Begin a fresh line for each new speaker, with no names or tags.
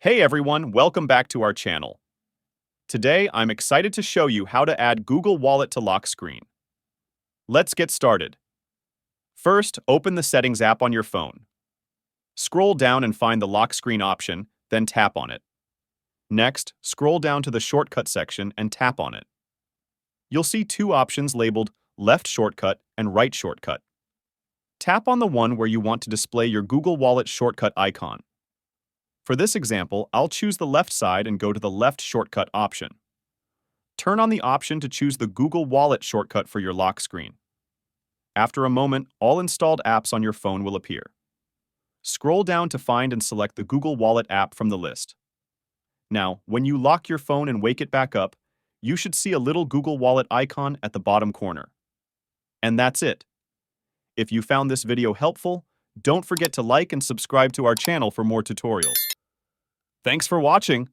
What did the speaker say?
Hey everyone, welcome back to our channel. Today, I'm excited to show you how to add Google Wallet to lock screen. Let's get started. First, open the Settings app on your phone. Scroll down and find the lock screen option, then tap on it. Next, scroll down to the shortcut section and tap on it. You'll see two options labeled Left Shortcut and Right Shortcut. Tap on the one where you want to display your Google Wallet shortcut icon. For this example, I'll choose the left side and go to the left shortcut option. Turn on the option to choose the Google Wallet shortcut for your lock screen. After a moment, all installed apps on your phone will appear. Scroll down to find and select the Google Wallet app from the list. Now, when you lock your phone and wake it back up, you should see a little Google Wallet icon at the bottom corner. And that's it. If you found this video helpful, don't forget to like and subscribe to our channel for more tutorials. Thanks for watching.